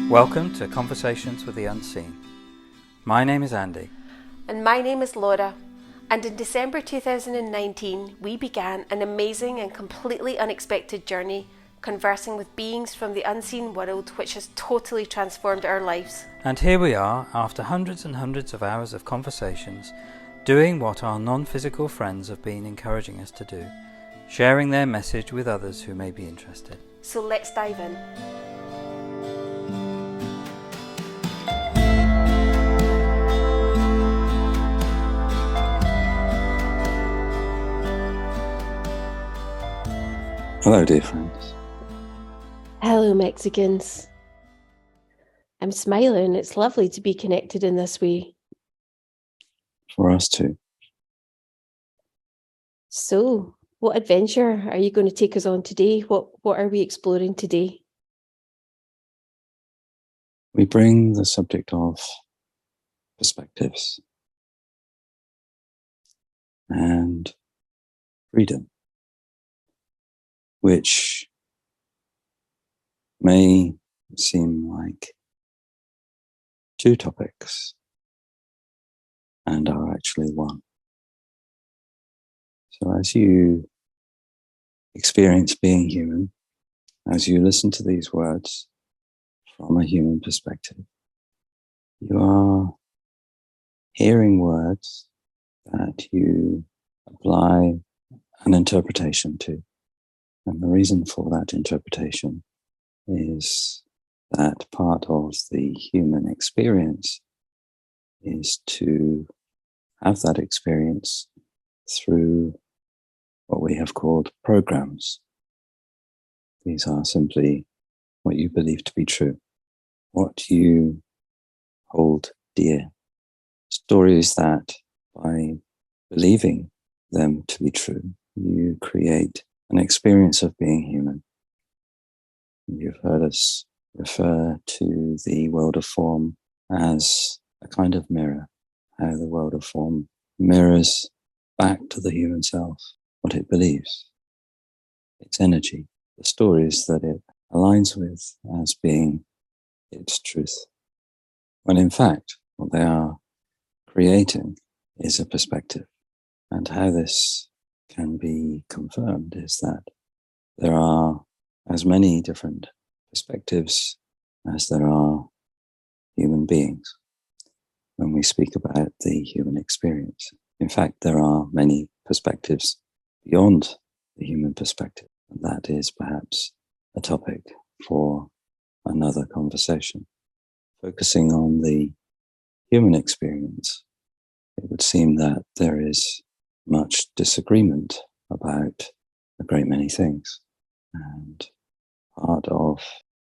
Welcome to Conversations with the Unseen. My name is Andy. And my name is Laura. And in December 2019, we began an amazing and completely unexpected journey, conversing with beings from the unseen world, which has totally transformed our lives. And here we are, after hundreds and hundreds of hours of conversations, doing what our non-physical friends have been encouraging us to do, sharing their message with others who may be interested. So let's dive in. Hello, dear friends. Hello, Mexicans. I'm smiling. It's lovely to be connected in this way. For us too. So, what adventure are you going to take us on today? What are we exploring today? We bring the subject of perspectives and freedom, which may seem like two topics and are actually one. So as you experience being human, as you listen to these words from a human perspective, you are hearing words that you apply an interpretation to. And the reason for that interpretation is that part of the human experience is to have that experience through what we have called programs. These are simply what you believe to be true, what you hold dear, stories that by believing them to be true, you create an experience of being human. You've heard us refer to the world of form as a kind of mirror, how the world of form mirrors back to the human self what it believes, its energy, the stories that it aligns with as being its truth. When in fact, what they are creating is a perspective. And how this can be confirmed is that there are as many different perspectives as there are human beings when we speak about the human experience. In fact, there are many perspectives beyond the human perspective, and that is perhaps a topic for another conversation. Focusing on the human experience, it would seem that there is much disagreement about a great many things. And part of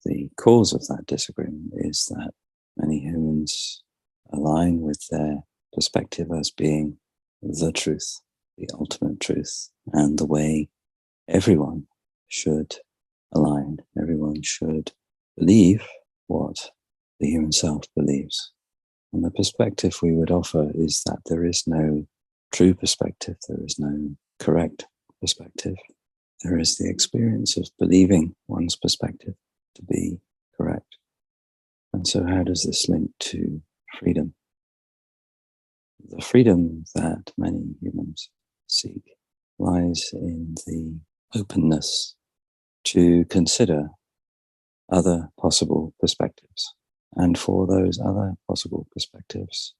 the cause of that disagreement is that many humans align with their perspective as being the truth, the ultimate truth, and the way everyone should align. Everyone should believe what the human self believes. And the perspective we would offer is that there is no true perspective, there is no correct perspective. There is the experience of believing one's perspective to be correct. And so how does this link to freedom? The freedom that many humans seek lies in the openness to consider other possible perspectives, and for those other possible perspectives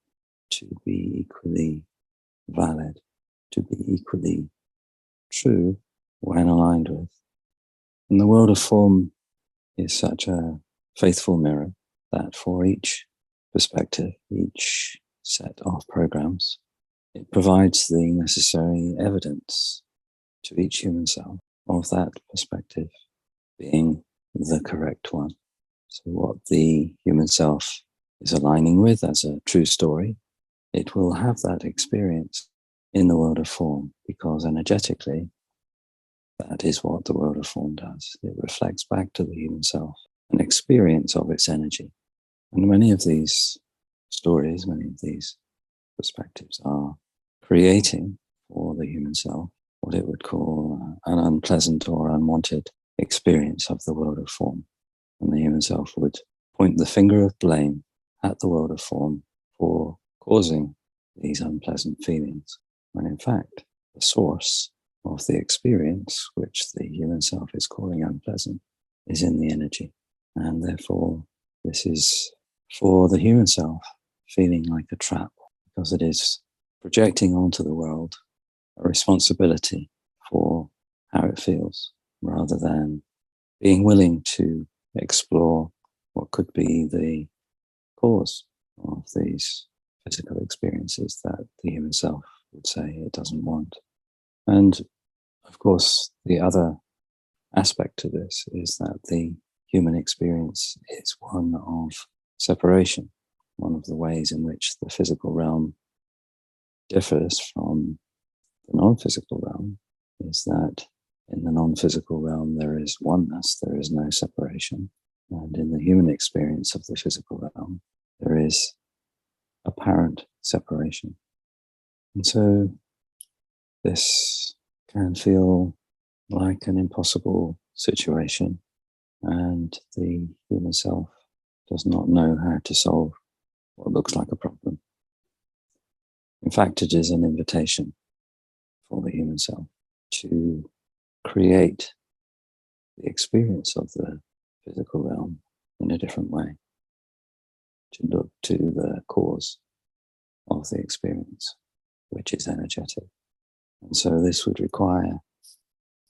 to be equally valid, to be equally true when aligned with. And the world of form is such a faithful mirror that for each perspective, each set of programs, it provides the necessary evidence to each human self of that perspective being the correct one. So what the human self is aligning with as a true story, it will have that experience in the world of form, because energetically, that is what the world of form does. It reflects back to the human self an experience of its energy. And many of these stories, many of these perspectives are creating for the human self what it would call an unpleasant or unwanted experience of the world of form. And the human self would point the finger of blame at the world of form for causing these unpleasant feelings, when in fact the source of the experience, which the human self is calling unpleasant, is in the energy. And therefore, this is for the human self feeling like a trap, because it is projecting onto the world a responsibility for how it feels, rather than being willing to explore what could be the cause of these physical experiences that the human self would say it doesn't want. And of course, the other aspect to this is that the human experience is one of separation. One of the ways in which the physical realm differs from the non-physical realm is that in the non-physical realm there is oneness, there is no separation. And in the human experience of the physical realm, there is apparent separation. And so this can feel like an impossible situation, and the human self does not know how to solve what looks like a problem. In fact, it is an invitation for the human self to create the experience of the physical realm in a different way, to look to the cause of the experience, which is energetic. And so this would require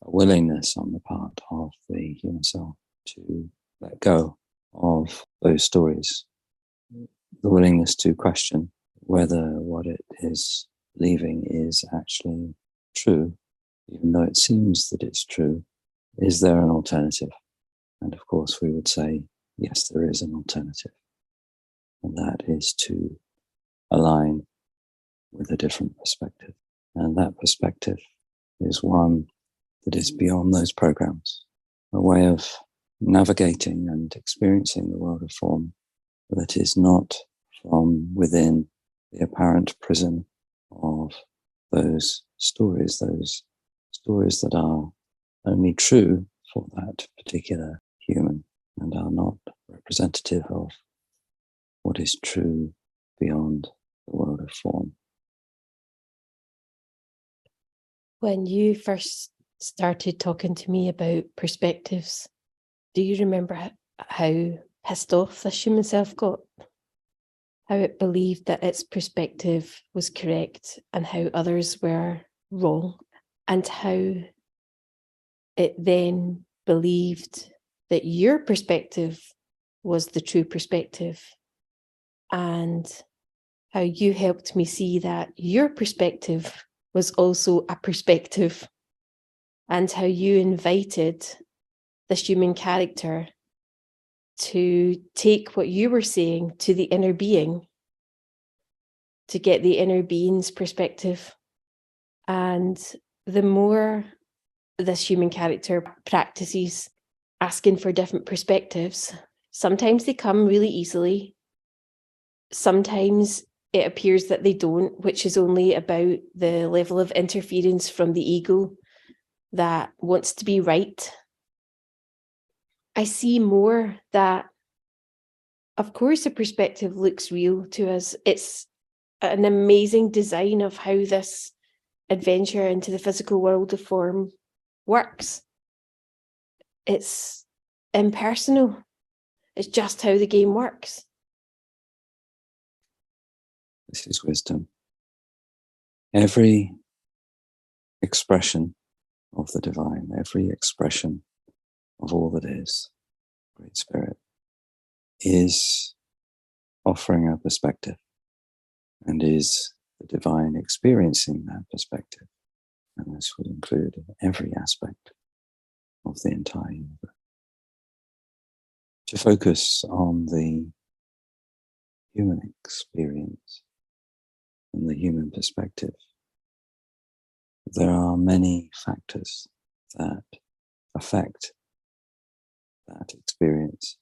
a willingness on the part of the human self to let go of those stories, the willingness to question whether what it is believing is actually true, even though it seems that it's true. Is there an alternative? And of course, we would say, yes, there is an alternative. And that is to align with a different perspective. And that perspective is one that is beyond those programs, a way of navigating and experiencing the world of form that is not from within the apparent prison of those stories that are only true for that particular human and are not representative of what is true beyond the world of form. When you first started talking to me about perspectives, do you remember how pissed off this human self got? How it believed that its perspective was correct and how others were wrong, and how it then believed that your perspective was the true perspective, and how you helped me see that your perspective was also a perspective, and how you invited this human character to take what you were saying to the inner being, to get the inner being's perspective. And the more this human character practices asking for different perspectives, sometimes they come really easily. Sometimes it appears that they don't, which is only about the level of interference from the ego that wants to be right. I see more that, of course, a perspective looks real to us. It's an amazing design of how this adventure into the physical world of form works. It's impersonal. It's just how the game works. This is wisdom. Every expression of the divine, every expression of all that is, Great Spirit, is offering a perspective and is the divine experiencing that perspective. And this would include every aspect of the entire universe. To focus on the human experience and the human perspective, there are many factors that affect that experience.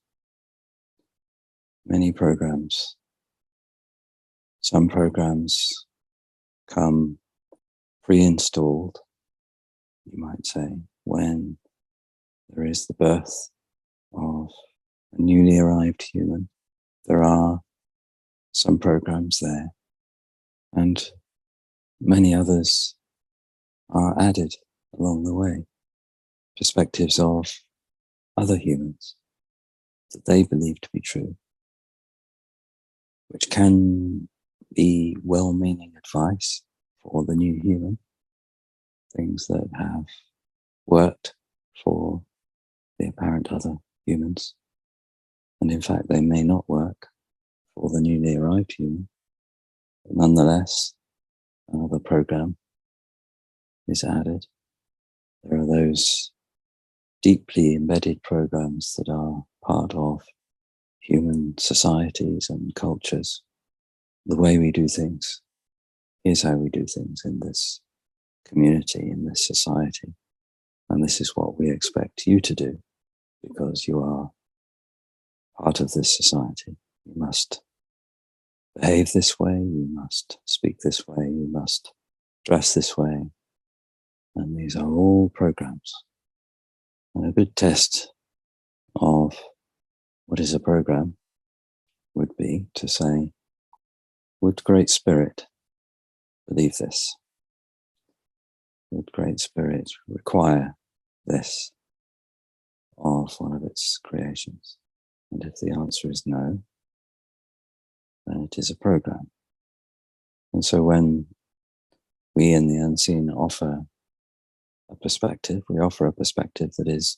Many programs. Some programs come pre-installed, you might say, when there is the birth of a newly arrived human, there are some programs there, and many others are added along the way. Perspectives of other humans that they believe to be true, which can be well-meaning advice for the new human, things that have worked for the apparent other humans. And in fact, they may not work for the newly arrived human. But nonetheless, another program is added. There are those deeply embedded programs that are part of human societies and cultures. The way we do things is how we do things in this community, in this society. And this is what we expect you to do because you are part of this society. You must behave this way, you must speak this way, you must dress this way. And these are all programs. And a good test of what is a program would be to say, would Great Spirit believe this? Would Great Spirit require this of one of its creations? And if the answer is no, then it is a program. And so when we in the unseen offer a perspective, we offer a perspective that is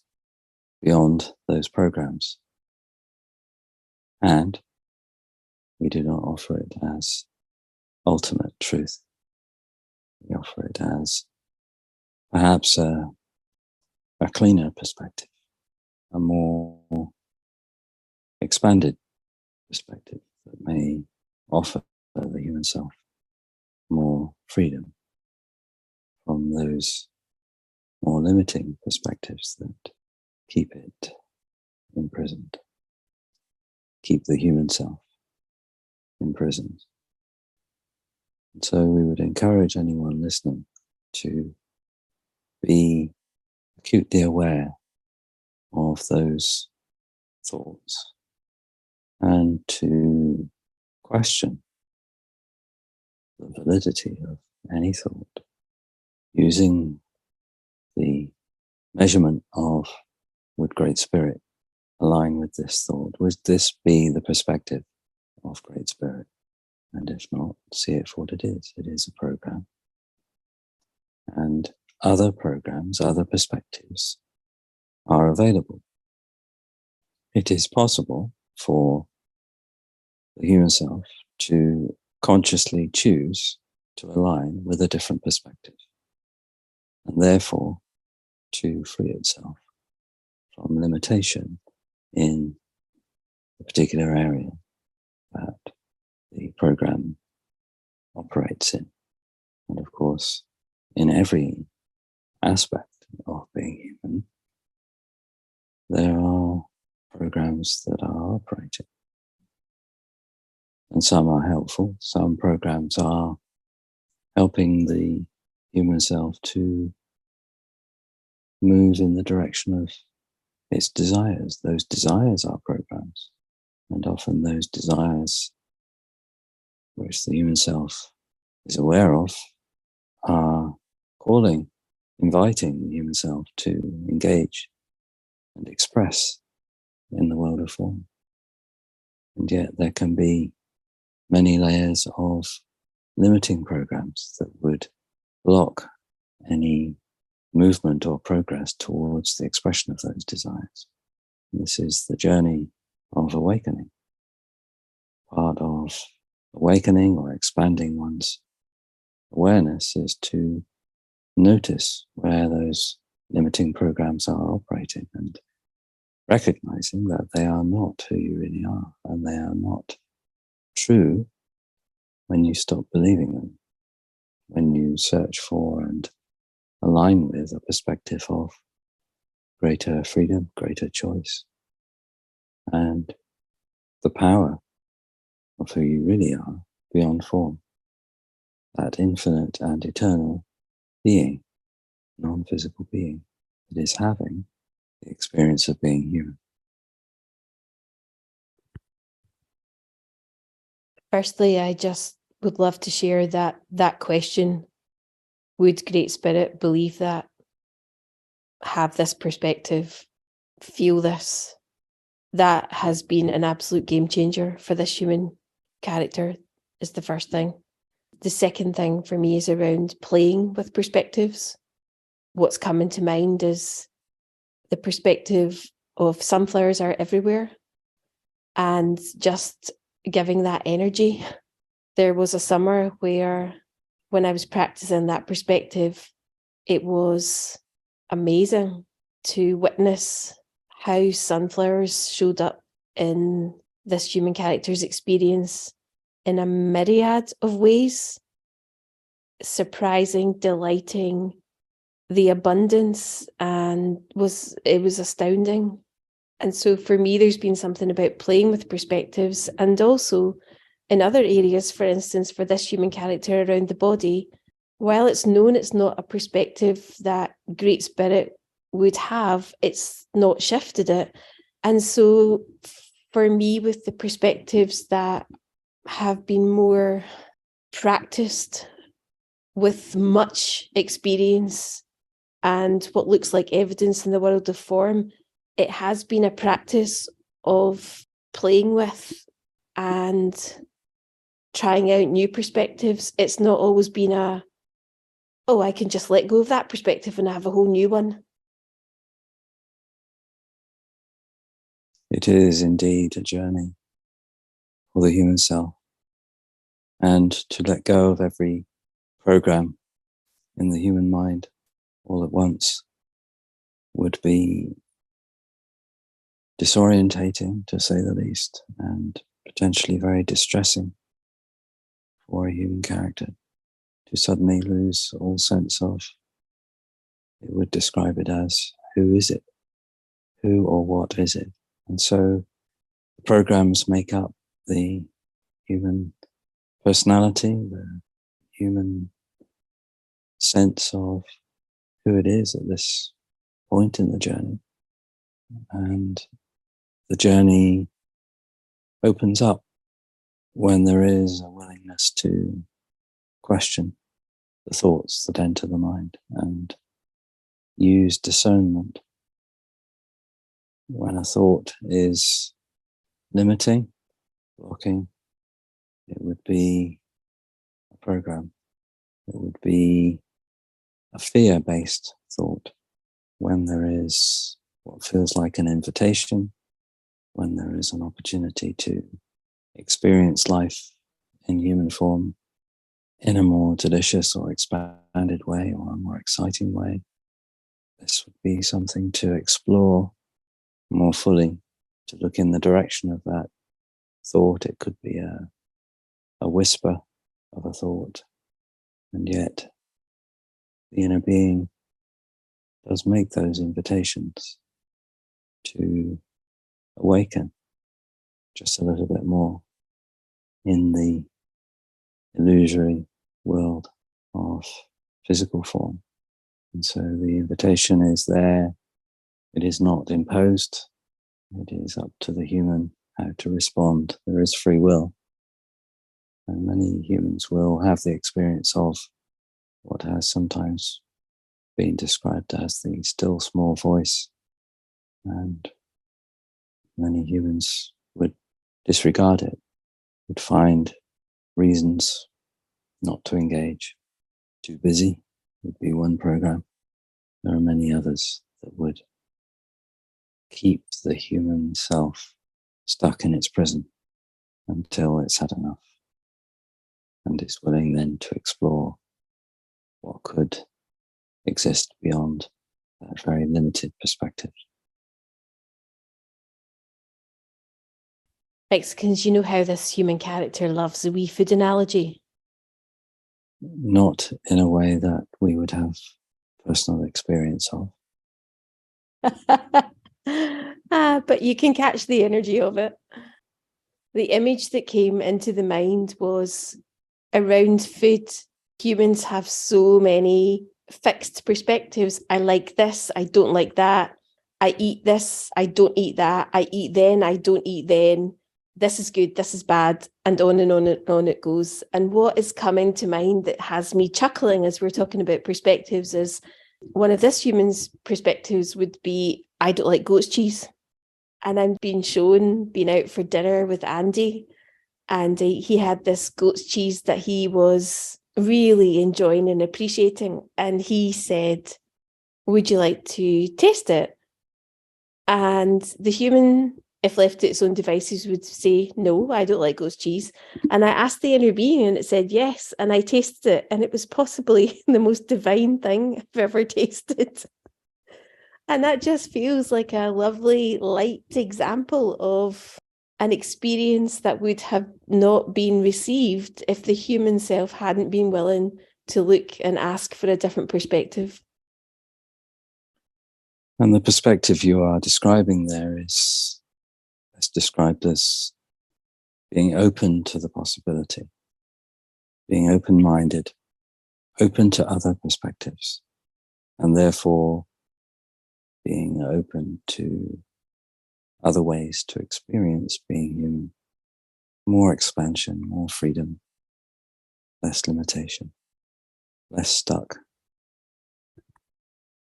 beyond those programs. And we do not offer it as ultimate truth. We offer it as perhaps a cleaner perspective, a more expanded perspective that may offer the human self more freedom from those more limiting perspectives that keep it imprisoned, keep the human self imprisoned. And so we would encourage anyone listening to be acutely aware of those thoughts and to question the validity of any thought using the measurement of would Great Spirit align with this thought? Would this be the perspective of Great Spirit? And if not, see it for what it is. It is a program. And other programs, other perspectives are available. It is possible for the human self to consciously choose to align with a different perspective, and therefore to free itself from limitation in a particular area that the program operates in. And of course, in every aspect of being human, there are programs that are operating. And some are helpful. Some programs are helping the human self to move in the direction of its desires. Those desires are programs. And often those desires, which the human self is aware of, are calling, inviting the human self to engage and express in the world of form. And yet there can be many layers of limiting programs that would block any movement or progress towards the expression of those desires. And this is the journey of awakening. Part of awakening or expanding one's awareness is to notice where those limiting programs are operating and recognizing that they are not who you really are, and they are not true when you stop believing them, when you search for and align with a perspective of greater freedom, greater choice, and the power of who you really are beyond form, that infinite and eternal being, non-physical being that is having the experience of being human. Firstly, I just would love to share that question, would Great Spirit believe that, have this perspective, feel this? That has been an absolute game changer for this human character, is the first thing. The second thing for me is around playing with perspectives. What's coming to mind is the perspective of sunflowers are everywhere, and just giving that energy. There was a summer where, when I was practicing that perspective, it was amazing to witness how sunflowers showed up in this human character's experience in a myriad of ways. Surprising, delighting, the abundance, and it was astounding. And so for me, there's been something about playing with perspectives, and also in other areas, for instance, for this human character around the body, while it's known it's not a perspective that Great Spirit would have, it's not shifted it. And so for me, with the perspectives that have been more practiced with much experience and what looks like evidence in the world of form, it has been a practice of playing with and trying out new perspectives. It's not always been I can just let go of that perspective and have a whole new one. It is indeed a journey for the human self. And to let go of every program in the human mind all at once would be disorientating, to say the least, and potentially very distressing for a human character to suddenly lose all sense of, it would describe it as, who is it? Who or what is it? And so the programs make up the human personality, the human sense of who it is at this point in the journey. And the journey opens up when there is a willingness to question the thoughts that enter the mind and use discernment. When a thought is limiting, blocking, it would be a program. It would be a fear-based thought. When there is what feels like an invitation, when there is an opportunity to experience life in human form in a more delicious or expanded way or a more exciting way, this would be something to explore more fully, to look in the direction of that thought. It could be a whisper of a thought, and yet the inner being does make those invitations to awaken just a little bit more in the illusory world of physical form. And so the invitation is there. It is not imposed. It is up to the human how to respond. There is free will. And many humans will have the experience of what has sometimes been described as the still small voice. And many humans would disregard it, would find reasons not to engage. Too busy would be one program. There are many others that would keep the human self stuck in its prison until it's had enough and is willing then to explore what could exist beyond that very limited perspective. Mexicans, you know how this human character loves the wee food analogy? Not in a way that we would have personal experience of. But you can catch the energy of it. The image that came into the mind was around food. Humans have so many fixed perspectives. I like this, I don't like that. I eat this, I don't eat that. I eat then, I don't eat then. this is good, this is bad, and on and on and on it goes. And what is coming to mind that has me chuckling as we're talking about perspectives is one of this human's perspectives would be, I don't like goat's cheese. And I'm being out for dinner with Andy, and he had this goat's cheese that he was really enjoying and appreciating. And he said, would you like to taste it? And the human, if left to its own devices, would say, no, I don't like goat's cheese. And I asked the inner being and it said yes. And I tasted it. And it was possibly the most divine thing I've ever tasted. And that just feels like a lovely, light example of an experience that would have not been received if the human self hadn't been willing to look and ask for a different perspective. And the perspective you are describing there is best described as being open to the possibility, being open-minded, open to other perspectives, and therefore being open to other ways to experience being human. More expansion, more freedom, less limitation, less stuck.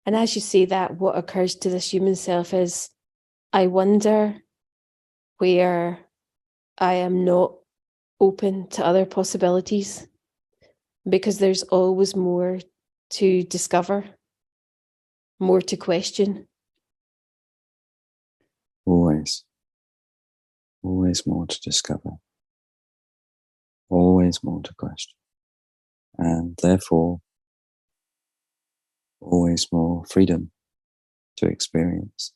And as you say that, what occurs to this human self is, I wonder where I am not open to other possibilities, because there's always more to discover, more to question. Always more to discover, always more to question, and therefore always more freedom to experience.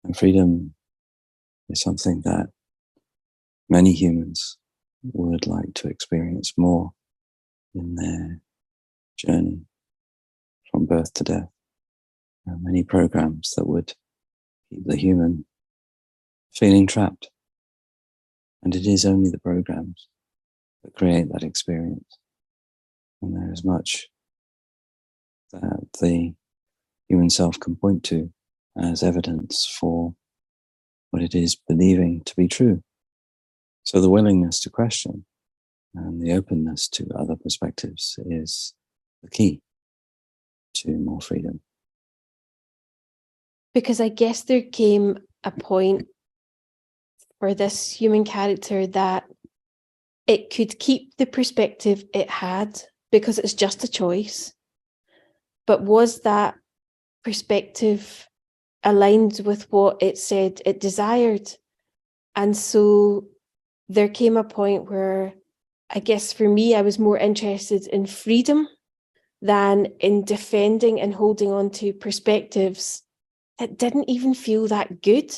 And freedom is something that many humans would like to experience more in their journey from birth to death. There are many programs that would keep the human feeling trapped. And it is only the programs that create that experience. And there is much that the human self can point to as evidence for what it is believing to be true. So the willingness to question and the openness to other perspectives is the key to more freedom. Because I guess there came a point for this human character that it could keep the perspective it had because it's just a choice. But was that perspective aligned with what it said it desired? And so there came a point where, I guess for me, I was more interested in freedom than in defending and holding on to perspectives that didn't even feel that good,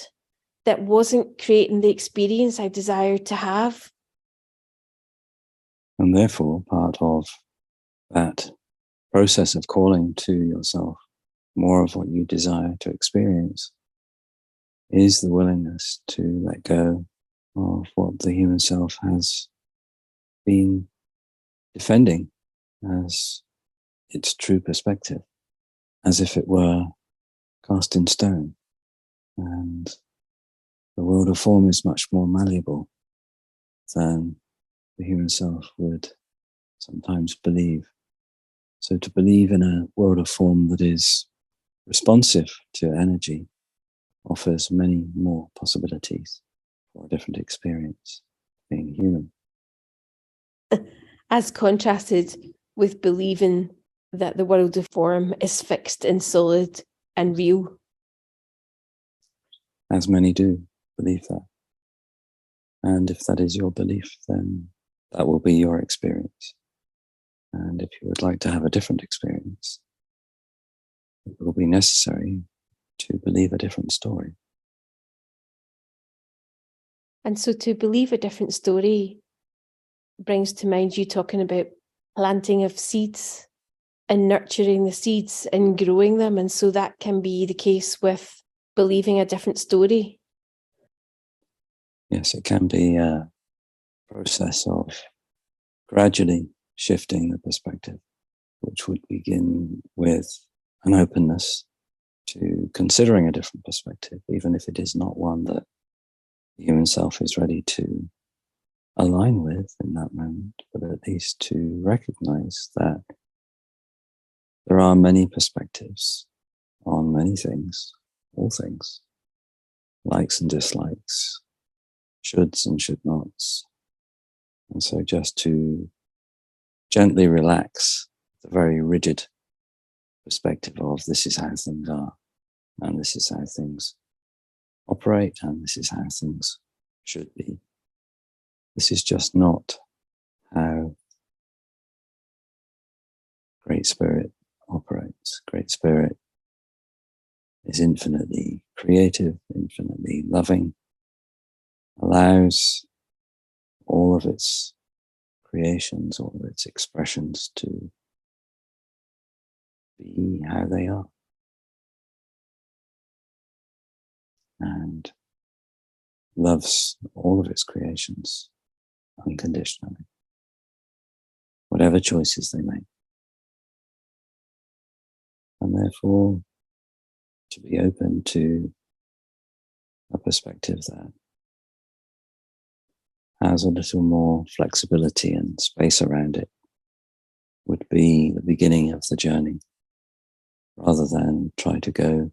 that wasn't creating the experience I desired to have. And therefore, part of that process of calling to yourself more of what you desire to experience is the willingness to let go of what the human self has been defending as its true perspective, as if it were cast in stone. And the world of form is much more malleable than the human self would sometimes believe. So to believe in a world of form that is responsive to energy offers many more possibilities for a different experience being human. As contrasted with believing that the world of form is fixed and solid and real. As many do believe that. And if that is your belief, then that will be your experience. And if you would like to have a different experience, it will be necessary to believe a different story. And so to believe a different story brings to mind you talking about planting of seeds and nurturing the seeds and growing them. And so that can be the case with believing a different story. Yes, it can be a process of gradually shifting the perspective, which would begin with an openness to considering a different perspective, even if it is not one that the human self is ready to align with in that moment, but at least to recognize that there are many perspectives on many things, all things, likes and dislikes, shoulds and should nots. And so just to gently relax the very rigid perspective of this is how things are, and this is how things operate, and this is how things should be. This is just not how Great Spirit operates. Great Spirit is infinitely creative, infinitely loving, allows all of its creations, all of its expressions to be how they are. And loves all of its creations unconditionally, whatever choices they make. And therefore, to be open to a perspective that has a little more flexibility and space around it would be the beginning of the journey, rather than try to go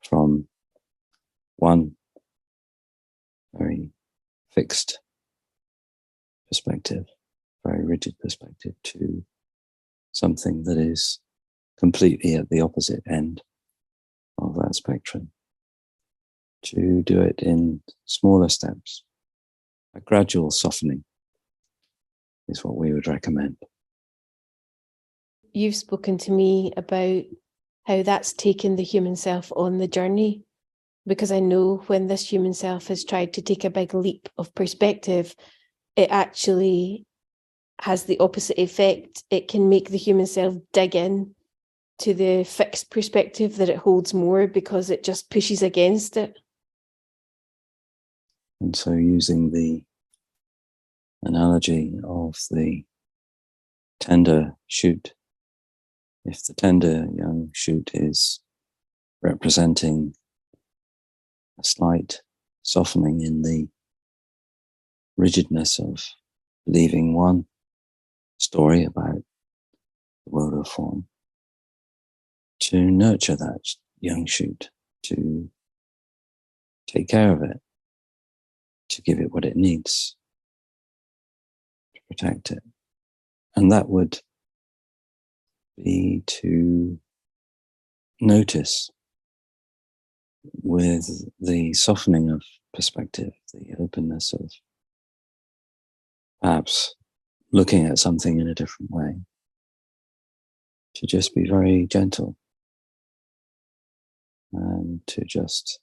from one very fixed perspective, very rigid perspective, to something that is completely at the opposite end of that spectrum. To do it in smaller steps. A gradual softening is what we would recommend. You've spoken to me about how that's taken the human self on the journey, because I know when this human self has tried to take a big leap of perspective, it actually has the opposite effect. It can make the human self dig in to the fixed perspective that it holds more, because it just pushes against it. And so using the analogy of the tender shoot, if the tender young shoot is representing a slight softening in the rigidness of believing one story about the world of form, to nurture that young shoot, to take care of it, to give it what it needs, to protect it. And that would be to notice with the softening of perspective, the openness of perhaps looking at something in a different way, to just be very gentle and to just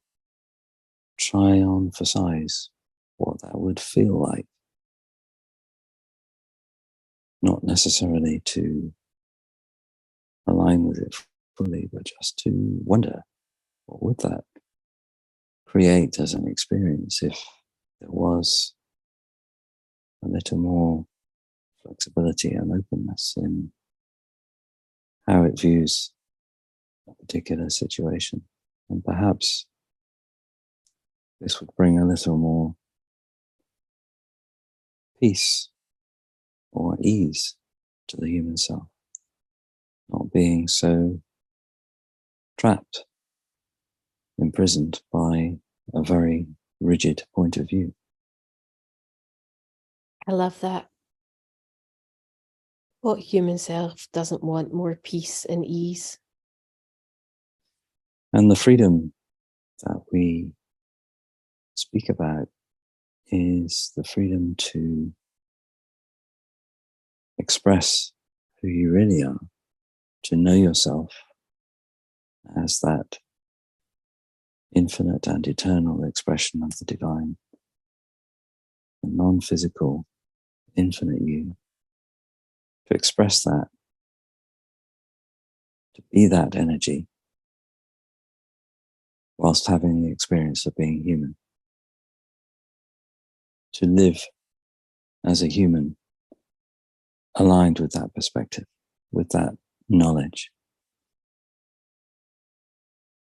try on emphasize what that would feel like. Not necessarily to align with it fully, but just to wonder, what would that create as an experience if there was a little more flexibility and openness in how it views a particular situation. And perhaps this would bring a little more peace or ease to the human self, not being so trapped, imprisoned by a very rigid point of view. I love that. What human self doesn't want more peace and ease? And the freedom that we speak about is the freedom to express who you really are, to know yourself as that infinite and eternal expression of the divine, the non-physical, infinite you, to express that, to be that energy, whilst having the experience of being human, to live as a human aligned with that perspective, with that knowledge.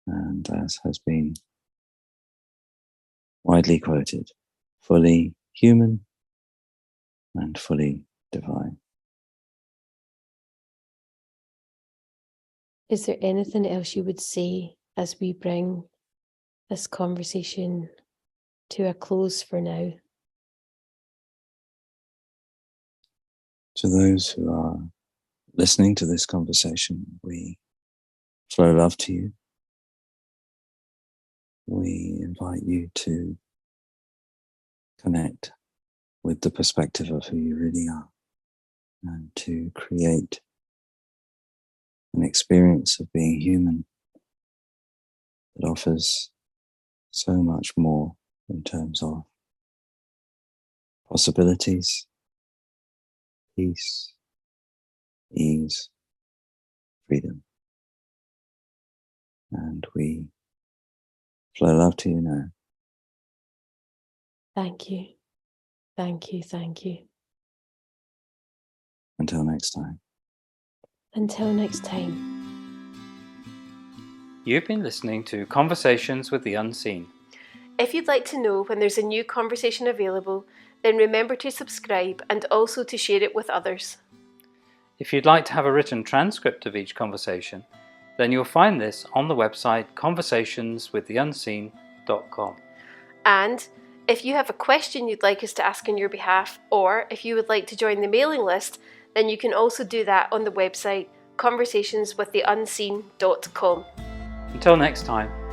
And as has been widely quoted, fully human and fully divine. Is there anything else you would say as we bring this conversation to a close for now? To those who are listening to this conversation, we flow love to you. We invite you to connect with the perspective of who you really are and to create an experience of being human that offers so much more in terms of possibilities, peace, ease, freedom. And we flow love to you now. Thank you. Thank you. Thank you. Until next time. Until next time. You've been listening to Conversations with the Unseen. If you'd like to know when there's a new conversation available, then remember to subscribe and also to share it with others. If you'd like to have a written transcript of each conversation, then you'll find this on the website conversationswiththeunseen.com. And if you have a question you'd like us to ask on your behalf, or if you would like to join the mailing list, then you can also do that on the website conversationswiththeunseen.com. Until next time.